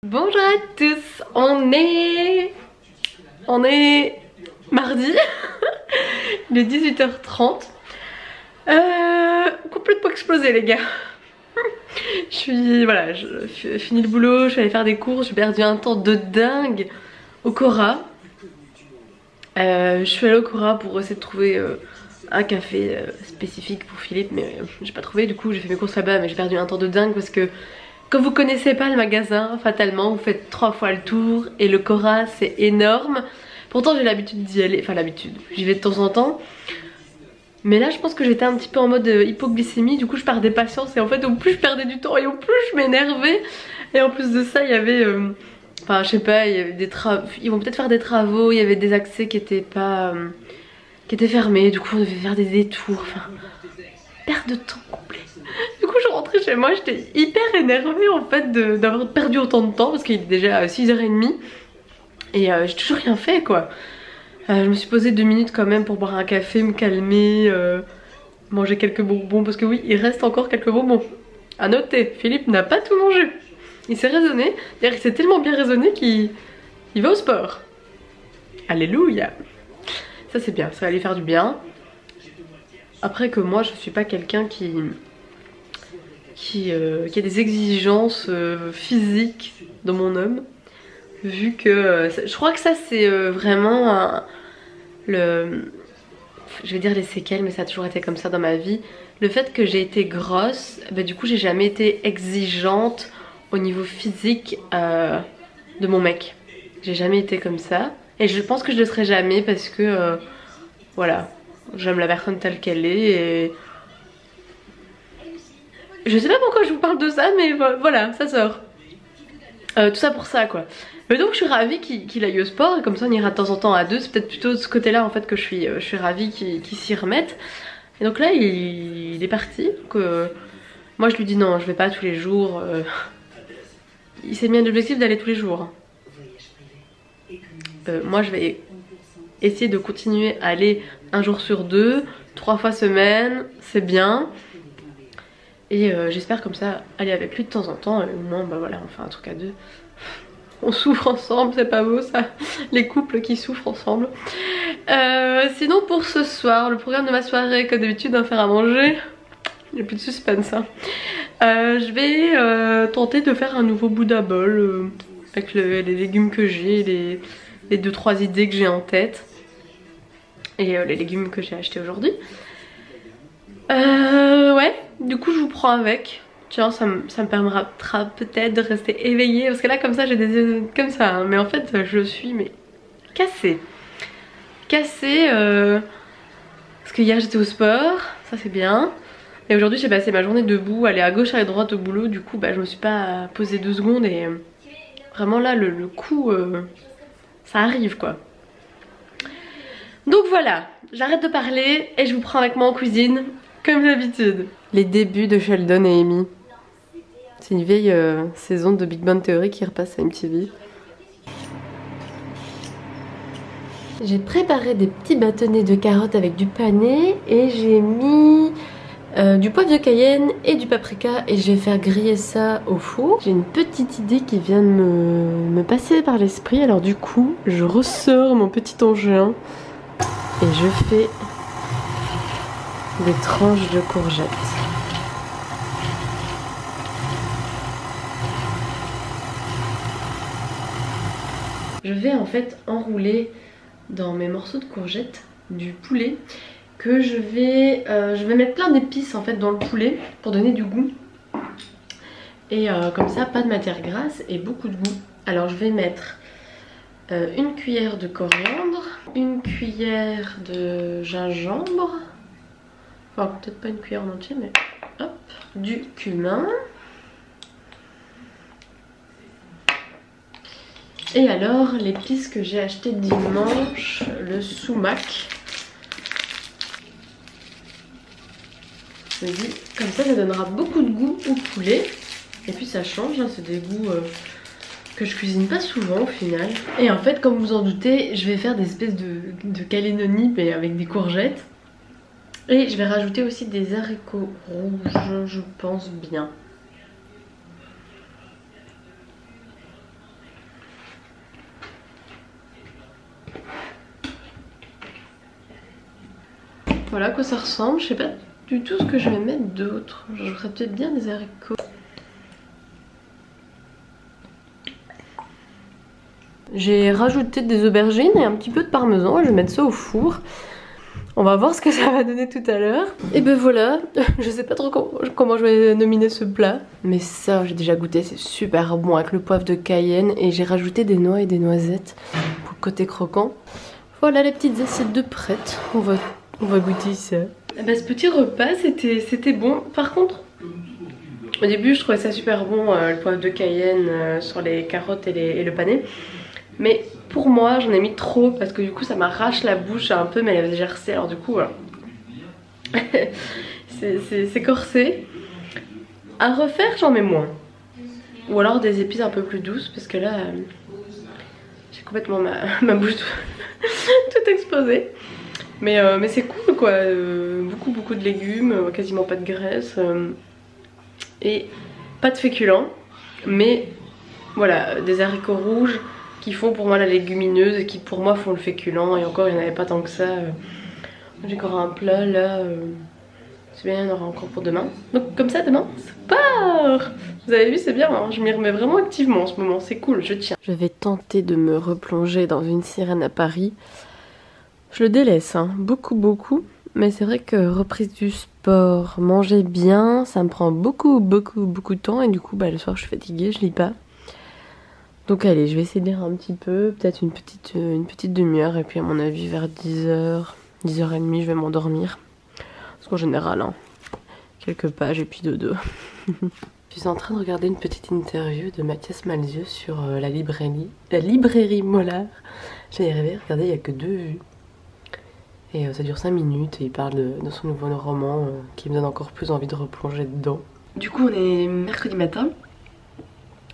Bonjour à tous, on est mardi, il est 18h30, complètement explosé les gars. Voilà, je finis le boulot, je suis allée faire des courses, j'ai perdu un temps de dingue au Cora. Je suis allée au Cora pour essayer de trouver un café spécifique pour Philippe, mais j'ai pas trouvé, du coup j'ai fait mes courses là-bas, mais j'ai perdu un temps de dingue parce que quand vous connaissez pas le magasin, fatalement vous faites 3 fois le tour et le Cora c'est énorme. Pourtant j'ai l'habitude d'y aller, enfin l'habitude, j'y vais de temps en temps. Mais là je pense que j'étais un petit peu en mode hypoglycémie, du coup je perdais patience et en fait au plus je perdais du temps et au plus je m'énervais. Et en plus de ça il y avait, enfin je sais pas, il y avait des travaux, ils vont peut-être faire des travaux, il y avait des accès qui étaient pas, qui étaient fermés, du coup on devait faire des détours, enfin perte de temps complet. Du coup je rentrais chez moi, j'étais hyper énervée en fait d'avoir perdu autant de temps parce qu'il est déjà 6h30 et j'ai toujours rien fait quoi. Je me suis posée 2 minutes quand même pour boire un café, me calmer, manger quelques bonbons parce que oui il reste encore quelques bonbons. À noter, Philippe n'a pas tout mangé. Il s'est raisonné, d'ailleurs il s'est tellement bien raisonné qu'il va au sport. Alléluia. Ça c'est bien, ça va lui faire du bien. Après que moi je suis pas quelqu'un qui a des exigences physiques dans mon homme. Vu que je crois que ça c'est vraiment je vais dire les séquelles, mais ça a toujours été comme ça dans ma vie. Le fait que j'ai été grosse, bah, du coup j'ai jamais été exigeante au niveau physique de mon mec. J'ai jamais été comme ça. Et je pense que je le serai jamais parce que voilà, j'aime la personne telle qu'elle est et je sais pas pourquoi je vous parle de ça, mais voilà, ça sort. Tout ça pour ça quoi. Mais donc je suis ravie qu'il aille au sport et comme ça on ira de temps en temps à deux. C'est peut-être plutôt de ce côté là en fait que je suis ravie qu'il s'y remette. Et donc là il est parti. Donc, moi je lui dis non, je vais pas tous les jours. Il s'est mis un objectif d'aller tous les jours. Moi je vais essayer de continuer à aller un jour sur 2, 3 fois semaine, c'est bien. Et j'espère comme ça aller avec lui de temps en temps. Et au moins bah voilà, on fait un truc à deux. On souffre ensemble, c'est pas beau ça, les couples qui souffrent ensemble. Sinon pour ce soir, le programme de ma soirée, comme d'habitude, un faire à manger. Il n'y a plus de suspense hein. Je vais tenter de faire un nouveau Buddha bowl avec les légumes que j'ai, les 2-3 idées que j'ai en tête. Et les légumes que j'ai achetés aujourd'hui. Ouais, du coup je vous prends avec. Tiens, ça me permettra peut-être de rester éveillée. Parce que là comme ça j'ai des yeux comme ça hein. Mais en fait je suis mais cassée. Cassée parce que hier j'étais au sport, ça c'est bien. Et aujourd'hui j'ai passé ma journée debout, aller à gauche à droite au boulot. Du coup bah je me suis pas posée 2 secondes. Et vraiment là le coup ça arrive quoi. Donc voilà, j'arrête de parler et je vous prends avec moi en cuisine comme d'habitude. Les débuts de Sheldon et Amy. C'est une vieille saison de Big Bang Theory qui repasse à MTV. J'ai préparé des petits bâtonnets de carottes avec du panais et j'ai mis du poivre cayenne et du paprika et je vais faire griller ça au four. J'ai une petite idée qui vient de me passer par l'esprit, alors du coup je ressors mon petit engin et je fais des tranches de courgettes. Je vais en fait enrouler dans mes morceaux de courgettes du poulet que je vais mettre plein d'épices en fait dans le poulet pour donner du goût. Et comme ça pas de matière grasse et beaucoup de goût. Alors je vais mettre une cuillère de coriandre, une cuillère de gingembre, enfin peut-être pas une cuillère en entier mais hop, du cumin. Et alors l'épice que j'ai acheté dimanche, le sumac. Je me dis comme ça donnera beaucoup de goût au poulet. Et puis ça change, hein, c'est des goûts que je cuisine pas souvent au final. Et en fait comme vous en doutez, je vais faire des espèces de cannelloni mais avec des courgettes. Et je vais rajouter aussi des haricots rouges, je pense bien. Voilà à quoi ça ressemble. Je sais pas du tout ce que je vais mettre d'autre. Je ferais peut-être bien des haricots. J'ai rajouté des aubergines et un petit peu de parmesan. Je vais mettre ça au four. On va voir ce que ça va donner tout à l'heure. Et ben voilà, je sais pas trop comment je vais nominer ce plat. Mais ça, j'ai déjà goûté, c'est super bon avec le poivre de Cayenne. Et j'ai rajouté des noix et des noisettes pour le côté croquant. Voilà les petites assiettes de prêtes. On va goûter ça. Et ben, ce petit repas, c'était bon. Par contre, au début, je trouvais ça super bon, le poivre de Cayenne sur les carottes et le panais. Mais pour moi, j'en ai mis trop parce que du coup, ça m'arrache la bouche un peu, mais elle avait gercé. Alors du coup, voilà. c'est corsé. À refaire, j'en mets moins. Ou alors des épices un peu plus douces parce que là, j'ai complètement ma bouche toute explosée. Mais c'est cool quoi. Beaucoup de légumes, quasiment pas de graisse. Et pas de féculents. Mais voilà, des haricots rouges qui font pour moi la légumineuse et qui pour moi font le féculent. Et encore, il n'y en avait pas tant que ça. J'ai encore un plat là. C'est bien, il y en aura encore pour demain. Donc comme ça, demain, ça part. Vous avez vu, c'est bien, hein, je m'y remets vraiment activement en ce moment. C'est cool, je tiens. Je vais tenter de me replonger dans une sirène à Paris. Je le délaisse, hein, beaucoup. Mais c'est vrai que reprise du sport, manger bien, ça me prend beaucoup de temps. Et du coup, bah, le soir, je suis fatiguée, je lis pas. Donc allez, je vais essayer de lire un petit peu, peut-être une petite demi-heure. Et puis à mon avis, vers 10h, 10h30, je vais m'endormir. Parce qu'en général, hein, quelques pages et puis dodo. Je suis en train de regarder une petite interview de Mathias Malzieu sur la librairie Mollard. J'ai rêvé, regardez, il n'y a que 2 vues. Et ça dure 5 minutes et il parle de son nouveau roman qui me donne encore plus envie de replonger dedans. Du coup, on est mercredi matin.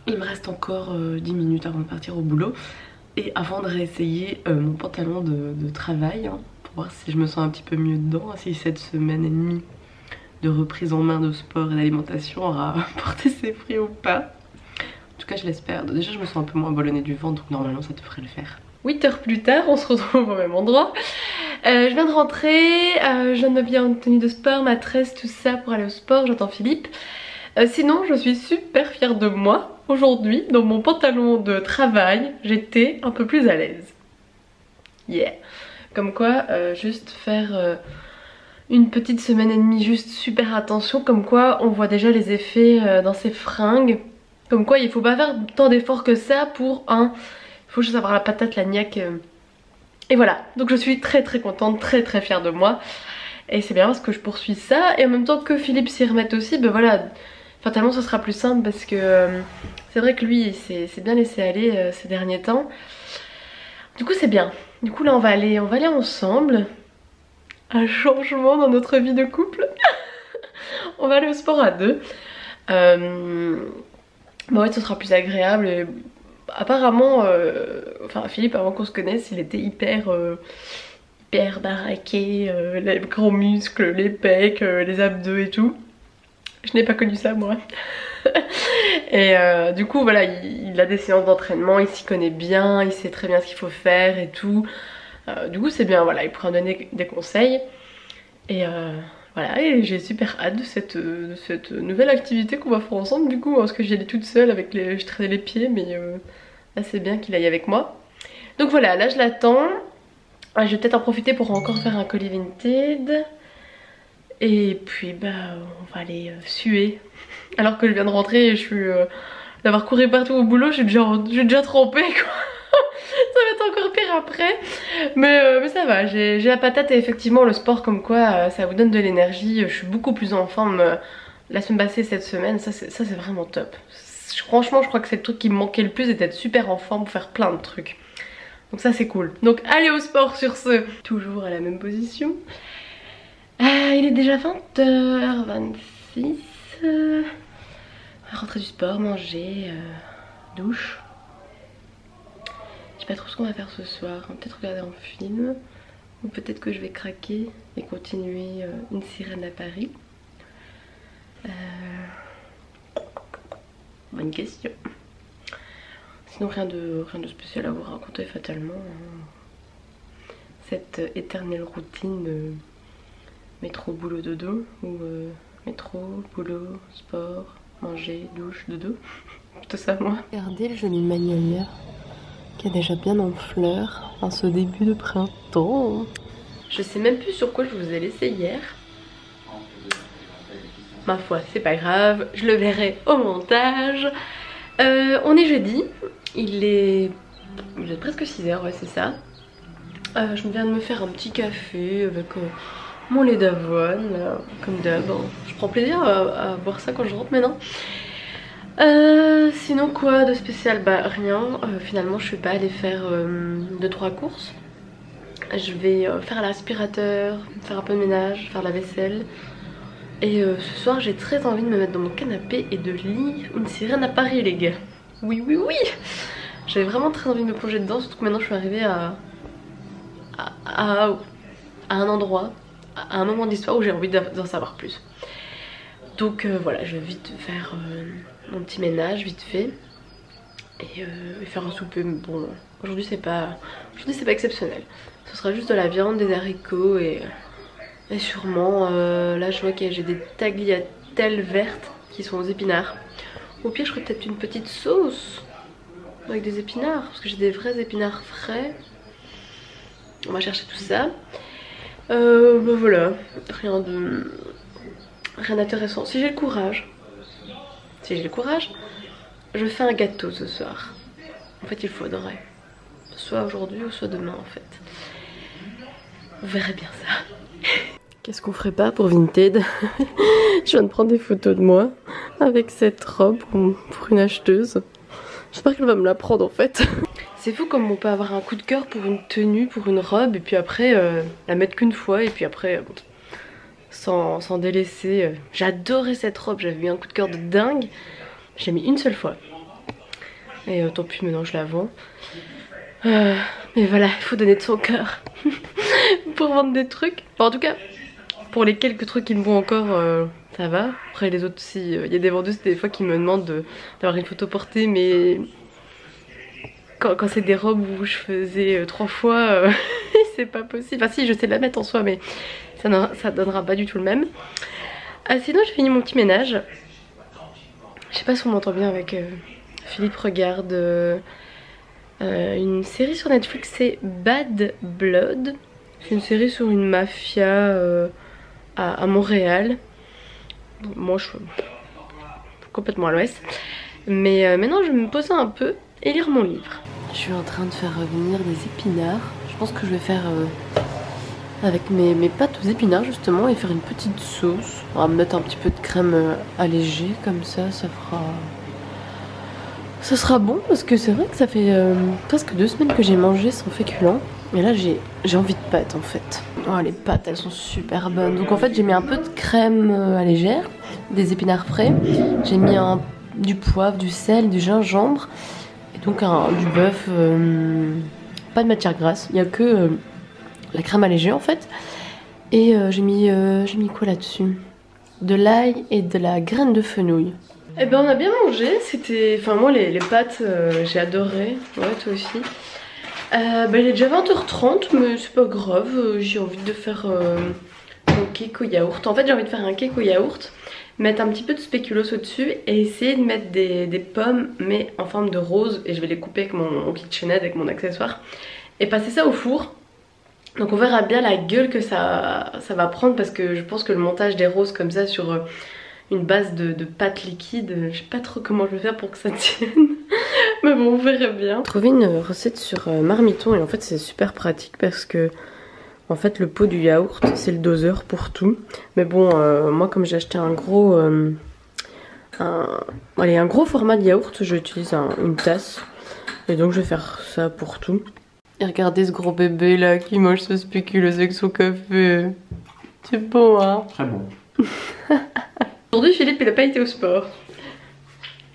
Il me reste encore 10 minutes avant de partir au boulot. Et avant de réessayer mon pantalon de travail, hein, pour voir si je me sens un petit peu mieux dedans, si cette semaine et demie de reprise en main de sport et d'alimentation aura porté ses fruits ou pas. En tout cas, je l'espère. Déjà, je me sens un peu moins ballonnée du ventre, donc normalement, ça devrait le faire. 8 heures plus tard, on se retrouve au même endroit. Je viens de rentrer, je viens de m'habiller en tenue de sport, ma tresse, tout ça pour aller au sport, j'attends Philippe. Sinon, je suis super fière de moi. Aujourd'hui, dans mon pantalon de travail, j'étais un peu plus à l'aise. Yeah. Comme quoi, juste faire une petite semaine et demie, juste super attention. Comme quoi, on voit déjà les effets dans ces fringues. Comme quoi, il faut pas faire tant d'efforts que ça pour un... Il faut juste avoir la patate, la niaque. Et voilà. Donc je suis très contente, très fière de moi. Et c'est bien parce que je poursuis ça. Et en même temps que Philippe s'y remette aussi, ben voilà... Fatalement, ce sera plus simple parce que c'est vrai que lui, il s'est bien laissé aller ces derniers temps. Du coup, c'est bien. Du coup, là, on va aller ensemble. Un changement dans notre vie de couple. On va aller au sport à 2. Bah ouais, ce sera plus agréable. Et apparemment, enfin, Philippe, avant qu'on se connaisse, il était hyper baraqué. Les gros muscles, les pecs, les abdos et tout. Je n'ai pas connu ça moi. Et du coup voilà, il a des séances d'entraînement, il s'y connaît bien, il sait très bien ce qu'il faut faire et tout. Du coup c'est bien, voilà, il pourra me donner des conseils. Et voilà, et j'ai super hâte de cette nouvelle activité qu'on va faire ensemble du coup. Parce que j'y allais toute seule, je traînais les pieds, mais là c'est bien qu'il aille avec moi. Donc voilà, là je l'attends. Je vais peut-être en profiter pour encore faire un colis Vinted. Et puis bah on va aller suer. Alors que je viens de rentrer et je suis d'avoir couru partout au boulot, j'ai déjà trempé quoi. Ça va être encore pire après. Mais ça va, j'ai la patate et effectivement le sport comme quoi ça vous donne de l'énergie. Je suis beaucoup plus en forme la semaine passée, cette semaine, ça c'est vraiment top. Franchement je crois que c'est le truc qui me manquait le plus, et d'être super en forme pour faire plein de trucs. Donc ça c'est cool. Donc allez au sport sur ce. Toujours à la même position. Il est déjà 20h26. Rentrer du sport, manger, douche. Je sais pas trop ce qu'on va faire ce soir. Peut-être regarder un film. Ou peut-être que je vais craquer et continuer une sirène à Paris. Bonne question. Sinon rien de spécial à vous raconter fatalement. Cette éternelle routine métro, boulot, dodo, ou métro, boulot, sport, manger, douche, dodo. Plutôt ça moi. Regardez le joli magnolia qui est déjà bien en fleurs en ce début de printemps. Je sais même plus sur quoi je vous ai laissé hier. Ma foi, c'est pas grave, je le verrai au montage. On est jeudi, il est presque 6h, ouais c'est ça. Je viens de me faire un petit café avec mon lait d'avoine, comme d'hab. Je prends plaisir à boire ça quand je rentre maintenant. Sinon quoi de spécial? Bah rien, finalement je suis pas allée faire 2-3 courses. Je vais faire l'aspirateur, faire un peu de ménage, faire la vaisselle. Et ce soir j'ai très envie de me mettre dans mon canapé et de lire Une sirène à Paris les gars. Oui oui oui. J'avais vraiment très envie de me plonger dedans, surtout que maintenant je suis arrivée à un endroit, à un moment d'histoire où j'ai envie d'en savoir plus. Donc voilà, je vais vite faire mon petit ménage vite fait et faire un souper. Bon, aujourd'hui c'est pas exceptionnel. Ce sera juste de la viande, des haricots et sûrement là je vois que j'ai des tagliatelles vertes qui sont aux épinards. Au pire je ferai peut-être une petite sauce avec des épinards parce que j'ai des vrais épinards frais. On va chercher tout ça. Ben voilà, rien d'intéressant. Si j'ai le courage, je fais un gâteau ce soir. En fait il faudrait, soit aujourd'hui ou soit demain en fait. Vous verrez bien ça. Qu'est-ce qu'on ferait pas pour Vinted? Je viens de prendre des photos de moi avec cette robe pour une acheteuse. J'espère qu'elle va me la prendre en fait. C'est fou comme on peut avoir un coup de cœur pour une tenue, pour une robe et puis après la mettre qu'une fois et puis après sans délaisser. J'ai adoré cette robe, j'avais eu un coup de cœur de dingue. Je l'ai mis une seule fois. Et tant pis, maintenant je la vends. Mais voilà, il faut donner de son cœur pour vendre des trucs. Enfin, en tout cas, pour les quelques trucs qui me vont encore, ça va. Après les autres, si il y a des vendeuses des fois qui me demandent d'avoir une photo portée, mais quand c'est des robes où je faisais 3 fois, c'est pas possible. Enfin si, je sais la mettre en soi, mais ça donnera pas du tout le même. Sinon, j'ai fini mon petit ménage. Je sais pas si on m'entend bien avec Philippe regarde une série sur Netflix, c'est Bad Blood. C'est une série sur une mafia à Montréal. Moi je suis complètement à l'ouest. Mais maintenant je vais me poser un peu et lire mon livre. Je suis en train de faire revenir des épinards. Je pense que je vais faire avec mes pâtes aux épinards justement et faire une petite sauce. On va mettre un petit peu de crème allégée comme ça, ça sera bon parce que c'est vrai que ça fait presque 2 semaines que j'ai mangé sans féculents. Et là j'ai envie de pâtes en fait. Oh les pâtes elles sont super bonnes. Donc en fait j'ai mis un peu de crème allégère, des épinards frais. J'ai mis du poivre, du sel, du gingembre. Et donc du bœuf, pas de matière grasse. Il n'y a que la crème allégée en fait. Et j'ai mis quoi là-dessus? De l'ail et de la graine de fenouil. Eh ben on a bien mangé, c'était... Enfin moi les pâtes j'ai adoré, ouais toi aussi. Il est déjà 20h30 mais c'est pas grave, j'ai envie de faire mon cake au yaourt. En fait j'ai envie de faire un cake au yaourt, mettre un petit peu de spéculoos au-dessus et essayer de mettre des pommes mais en forme de rose. Et je vais les couper avec mon KitchenAid, avec mon accessoire et passer ça au four. Donc on verra bien la gueule que ça va prendre parce que je pense que le montage des roses comme ça sur... une base de pâte liquide, je sais pas trop comment je vais faire pour que ça tienne. Mais bon, on verra bien. J'ai trouvé une recette sur Marmiton et en fait c'est super pratique parce que en fait le pot du yaourt c'est le doseur pour tout. Mais bon, moi comme j'ai acheté un gros format de yaourt, j'utilise une tasse. Et donc je vais faire ça pour tout. Et regardez ce gros bébé là qui mange ce spéculoos avec son café. C'est bon hein? Très bon. Aujourd'hui Philippe il a pas été au sport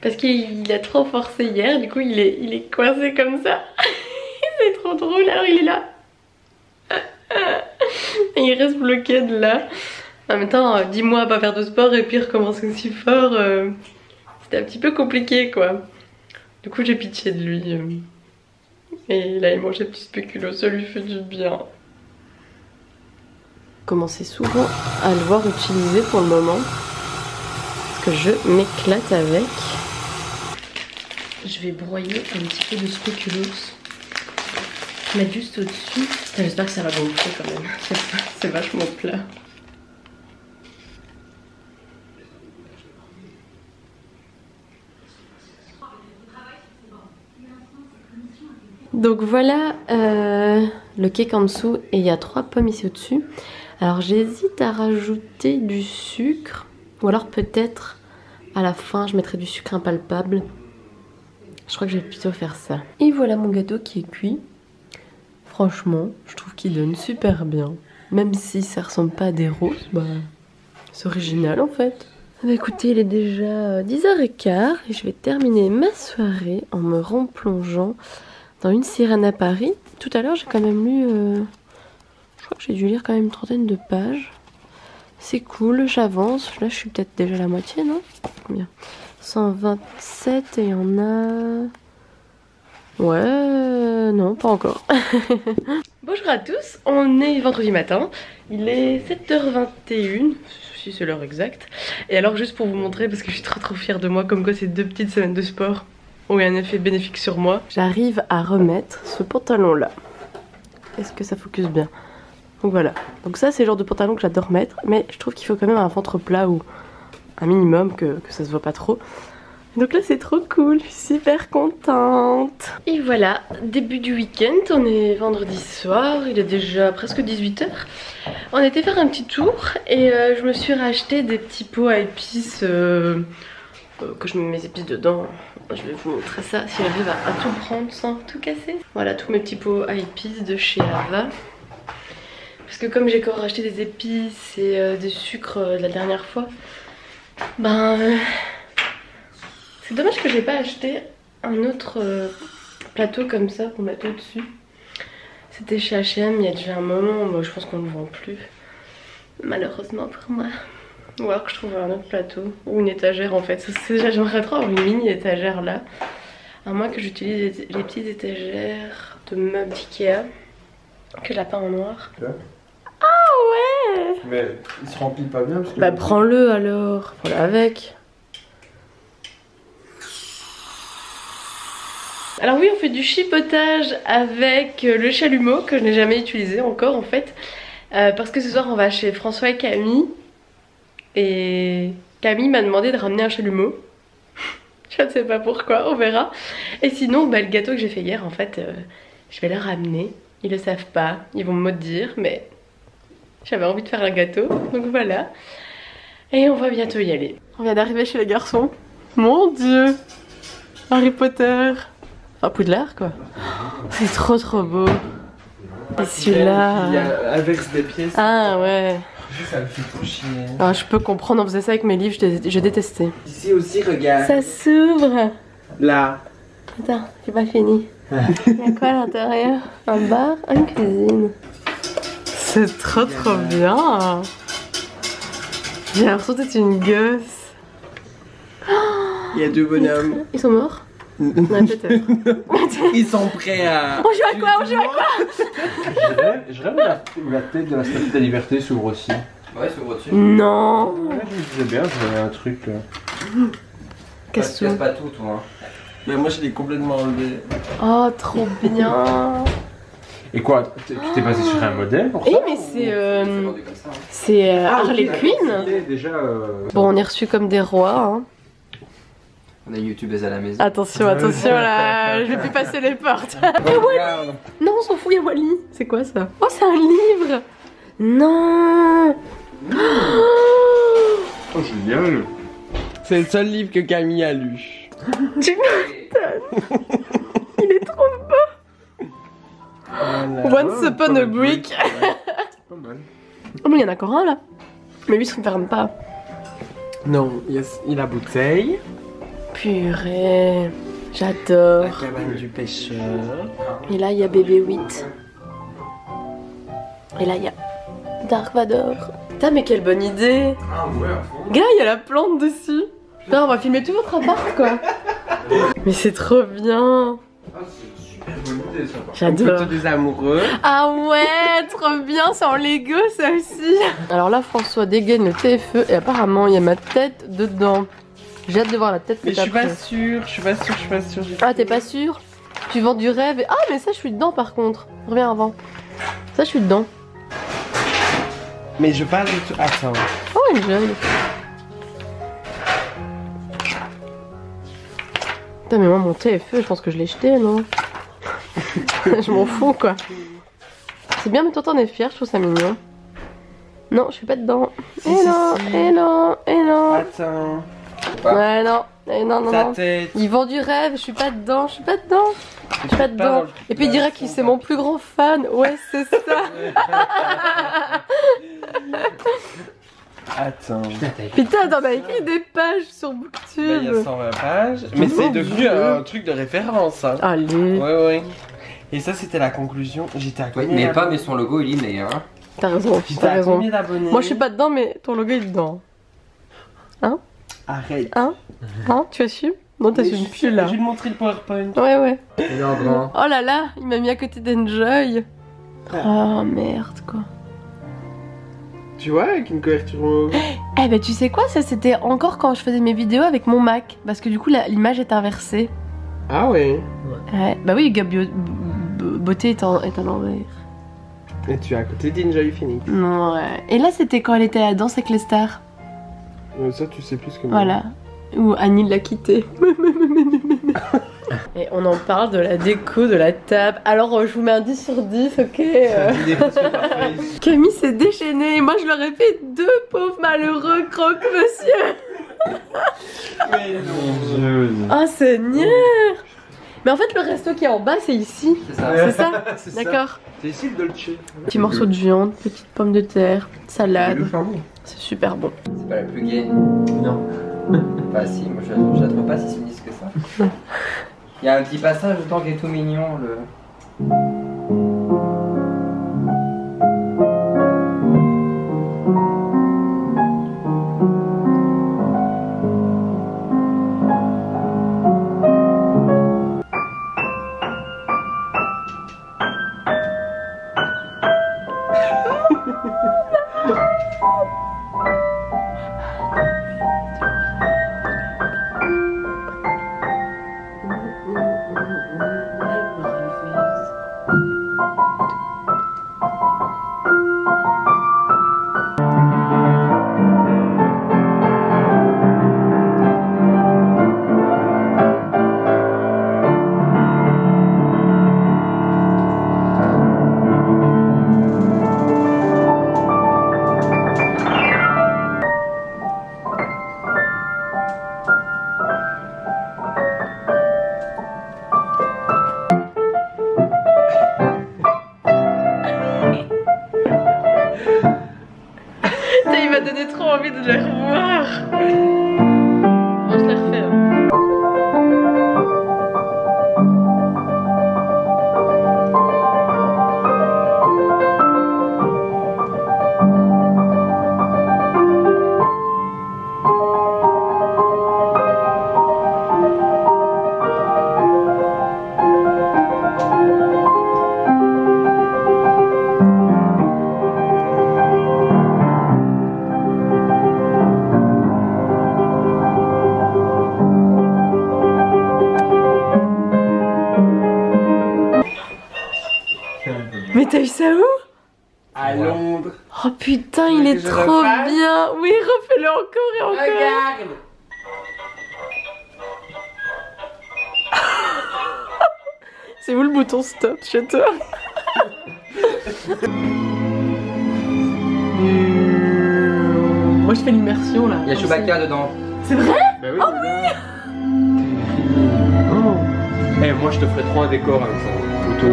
parce qu'il a trop forcé hier, du coup il est coincé comme ça. C'est trop drôle, alors il est là. Et il reste bloqué de là. En même temps 10 mois à pas faire de sport et puis recommencer aussi fort, c'était un petit peu compliqué quoi. Du coup j'ai pitié de lui. Et là il mange des petits spéculoos, ça lui fait du bien. commencez souvent à le voir utiliser pour le moment. Parce que je m'éclate avec. Je vais broyer un petit peu de spéculoos. Mettre juste au-dessus. J'espère que ça va gonfler quand même. C'est vachement plat. Donc voilà le cake en dessous et il y a 3 pommes ici au-dessus. Alors j'hésite à rajouter du sucre ou alors peut-être à la fin je mettrai du sucre impalpable. Je crois que je vais plutôt faire ça. Et voilà mon gâteau qui est cuit. Franchement, je trouve qu'il donne super bien. Même si ça ressemble pas à des roses, bah c'est original en fait. Bah écoutez, il est déjà 10h15 et je vais terminer ma soirée en me replongeant dans Une sirène à Paris. Tout à l'heure j'ai quand même lu, je crois que j'ai dû lire quand même une trentaine de pages. C'est cool, j'avance. Là je suis peut-être déjà à la moitié, non? Combien? 127 et il y en a... Ouais, non, pas encore. Bonjour à tous, on est vendredi matin. Il est 7h21, si c'est l'heure exacte. Et alors juste pour vous montrer, parce que je suis trop fière de moi, comme quoi ces 2 petites semaines de sport ont eu un effet bénéfique sur moi. J'arrive à remettre ce pantalon là. Est-ce que ça focus bien? Donc voilà, donc ça c'est le genre de pantalon que j'adore mettre. Mais je trouve qu'il faut quand même un ventre plat ou un minimum que ça se voit pas trop. Donc là c'est trop cool, je suis super contente. Et voilà, début du week-end, on est vendredi soir, il est déjà presque 18h. On était faire un petit tour et je me suis racheté des petits pots à épices que je mets mes épices dedans. Je vais vous montrer ça si j'arrive à tout prendre sans tout casser. Voilà tous mes petits pots à épices de chez Ava. Parce que comme j'ai encore racheté des épices et des sucres la dernière fois, c'est dommage que j'ai pas acheté un autre plateau comme ça pour mettre au-dessus. C'était chez H&M il y a déjà un moment, moi je pense qu'on ne le vend plus. Malheureusement pour moi. Ou alors que je trouve un autre plateau ou une étagère en fait. J'aimerais trop avoir une mini étagère là. À moins que j'utilise les petites étagères de meubles d'Ikea que j'ai peint en noir. Ah ouais! Mais il se remplit pas bien parce que... Bah prends-le alors, prends-le avec. Alors oui, on fait du chipotage avec le chalumeau que je n'ai jamais utilisé encore en fait. Parce que ce soir on va chez François et Camille. Et Camille m'a demandé de ramener un chalumeau. Je ne sais pas pourquoi, on verra. Et sinon, le gâteau que j'ai fait hier, en fait, je vais le ramener. Ils le savent pas, ils vont me maudire, mais j'avais envie de faire un gâteau, donc voilà. Et on va bientôt y aller. On vient d'arriver chez les garçons. Mon Dieu! Harry Potter! Enfin, Poudlard, quoi. C'est trop beau. Et celui-là... Il y a inverse des pièces. Ah ouais. Ça me fait trop chier. Ah, je peux comprendre, on faisait ça avec mes livres, je détestais. Ici aussi, regarde. Ça s'ouvre. Là. Attends, j'ai pas fini. Il y a quoi à l'intérieur? Un bar, une cuisine. C'est trop bien. J'ai l'impression d'être une gosse. Il y a 2 bonhommes. Ils sont morts? Ouais, peut-être. Ils sont prêts à... On joue à quoi? On joue à quoi? Je rêve la tête de la Statue de la Liberté s'ouvre aussi. Ouais, s'ouvre dessus. Non. Ouais, je me disais bien, j'avais un truc. Qu'est-ce que casse pas tout, toi. Mais moi, je l'ai complètement enlevé. Oh, trop bien. Et quoi? Tu t'es basé sur un modèle pour ça? Eh, mais c'est Harley Quinn. Déjà. Bon, on est reçus comme des rois. Hein. On a YouTubers à la maison. Attention, attention là, je vais plus passer les portes. Regarde. Non, on s'en fout, il y a Wally. C'est quoi ça? Oh, c'est un livre. Non. Oh, génial! C'est le seul livre que Camille a lu. Tu m'étonnes. Il est trop beau. Voilà. Once upon a brick. Pas mal. Oh, mais il y en a encore un là. Mais lui, il se ferme pas. Non, il a bouteille. Purée. La J'adore. cabane du pêcheur. Et là, il y a Bébé 8. Et là, il y a Dark Vador. Putain, mais quelle bonne idée. Ah ouais, à fond. Gars, il y a la plante dessus. Putain, on va filmer tout votre appart, quoi. Mais c'est trop bien. Ah, c'est une super bonne idée. Une J'adore. photo des amoureux. Ah ouais, trop bien, c'est en Lego ça aussi. Alors là, François dégaine le TFE et apparemment il y a ma tête dedans. J'ai hâte de voir la tête que Mais je t'as suis pas prise. sûre, je suis pas sûre, je suis pas sûre. Ah, t'es pas sûr? Tu vends du rêve et... Ah, mais ça, je suis dedans par contre. Reviens avant. Ça, je suis dedans. Mais je parle de tout. Attends. Oh, enjoy. Putain, mais moi, mon TFE, je pense que je l'ai jeté, non? Je m'en fous, quoi. C'est bien, mais toi, t'en es fier, je trouve ça mignon. Non, je suis pas dedans. Si, Et si, non, si. et non, et non. Attends. Ouais, non, et non, non, Ta non. tête. Il vend du rêve, je suis pas dedans, je suis pas dedans. Je suis pas dedans. Et puis il dirait qu'il c'est mon plus grand fan. Ouais, c'est ça. Attends. Putain, t'en as écrit des pages sur Bah, il y a Booktube. 120 pages. Mais c'est devenu un truc de référence. Hein. Allez, Ouais, ouais. Et ça, c'était la conclusion. J'étais à Oui, combien mais pas, d'abonnés mais son logo il est meilleur. Hein. t'as raison, J'étais t'as à raison. combien d'abonnés? Moi je suis pas dedans, mais ton logo est dedans. Arrête. Hein? Tu assumes? Non, Mais t'assumes plus là. Je vais te montrer le PowerPoint. Ouais, ouais. Il est en grand. Oh là là, il m'a mis à côté d'Enjoy. Oh merde, quoi. Tu vois, avec une couverture mauve. Eh ben tu sais quoi, ça c'était encore quand je faisais mes vidéos avec mon Mac. Parce que du coup l'image est inversée. Ah ouais. Ouais. Bah oui, Beauté est en l'envers. Et tu es à côté d'Enjoy Phoenix. Ouais. Et là c'était quand elle était à Danse avec les stars. Ça, tu sais plus que moi. Voilà. Où Annie l'a quitté. Et on en parle de la déco de la table. Alors je vous mets un 10 sur 10, ok Camille s'est déchaînée. Moi je leur ai fait 2 pauvres malheureux croque-monsieur. Mais non. Oh Seigneur. Mais en fait le resto qui est en bas c'est ici. C'est ça. C'est ça? C'est ça. D'accord. C'est ici le Dolce. Petit morceau de viande, petite pomme de terre, salade. charmant. C'est super bon. C'est pas la plus gaie. Non. Bah si, moi je la trouve pas si sinistre que ça. Il y a un petit passage autant qu'il est tout mignon. Putain, il m'a donné trop envie de les revoir. Bon, je les refais. Mais t'as eu ça où? À Londres. Oh putain, Tu il veux est que je trop refasse? bien. Oui, refais-le encore et encore. Regarde. C'est où le bouton stop chez toi? Moi je fais l'immersion là. Il y a Chewbacca dedans. C'est vrai? Bah oui, oh. Eh, moi je te ferais trop un décor avec ça. Photo.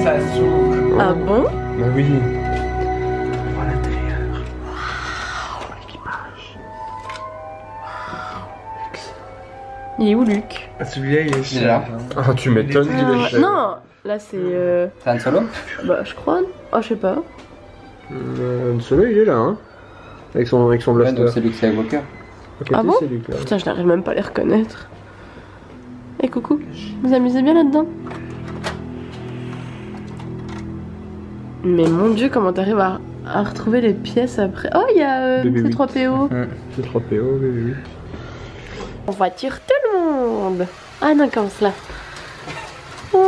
Ça s'ouvre. Ah bon? Bah oui. Voilà l'intérieur. Waouh, l'équipage. Il est où Luc? Celui-là il est Il est là. Ah, tu m'étonnes qu'il est cher. Non, là c'est C'est Han Solo? bah je crois. Oh je sais pas. Solo, il est là, hein. Avec son Ouais, blaster. donc c'est Luke Skywalker. À côté, Ah bon c'est Luke, là. Putain, je n'arrive même pas à les reconnaître. Eh coucou, vous amusez bien là-dedans? Mais mon dieu, comment t'arrives à retrouver les pièces après? Oh, il y a C3PO. C3PO, oui. En voiture, tout le monde. Ah non, comme cela. Ouais.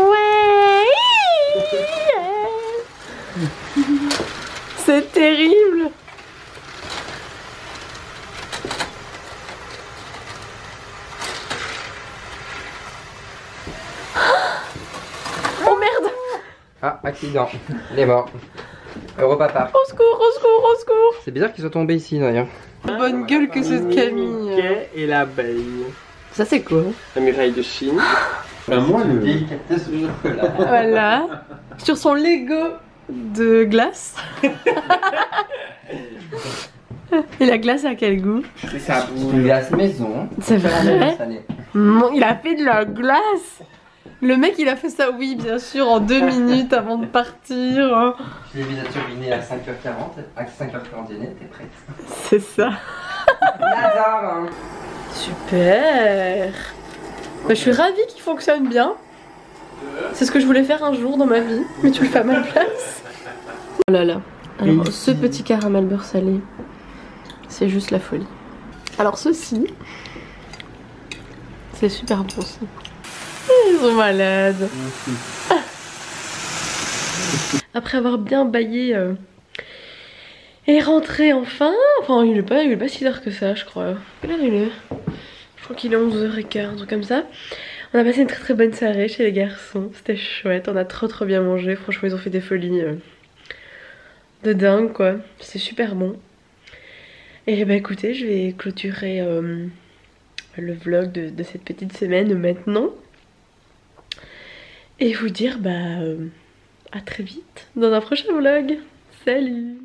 C'est terrible. Oh merde. Ah, accident. Il est mort. Heureux papa. Au secours, au secours, au secours. C'est bizarre qu'ils soient tombés ici d'ailleurs. Bonne gueule que cette Camille. Mickey et l'abeille. Ça c'est quoi? La muraille de Chine. Ben moi le... Délicatesse au chocolat. Voilà. Sur son Lego de glace. Et la glace a quel goût? C'est ça. Une glace maison. C'est vrai? Salée. Il a fait de la glace. Le mec il a fait ça, oui bien sûr, en 2 minutes avant de partir. Je l'ai mis à turbiner à 5h40. À 5h41, t'es prête. C'est ça. Lazare hein. Super. Bah, je suis ravie qu'il fonctionne bien. C'est ce que je voulais faire un jour dans ma vie, mais tu le fais à ma place. Oh là là. Alors ce petit caramel beurre salé, c'est juste la folie. Alors ceci, c'est super bon aussi. Ils sont malades. Après avoir bien baillé et rentré enfin. Enfin il est pas si tard que ça je crois. Quelle heure il est? Je crois qu'il est 11h15, un truc comme ça. On a passé une très bonne soirée chez les garçons. C'était chouette, on a trop bien mangé. Franchement ils ont fait des folies de dingue quoi. C'est super bon. Et bah écoutez, je vais clôturer le vlog de cette petite semaine maintenant. Et vous dire bah à très vite dans un prochain vlog. Salut!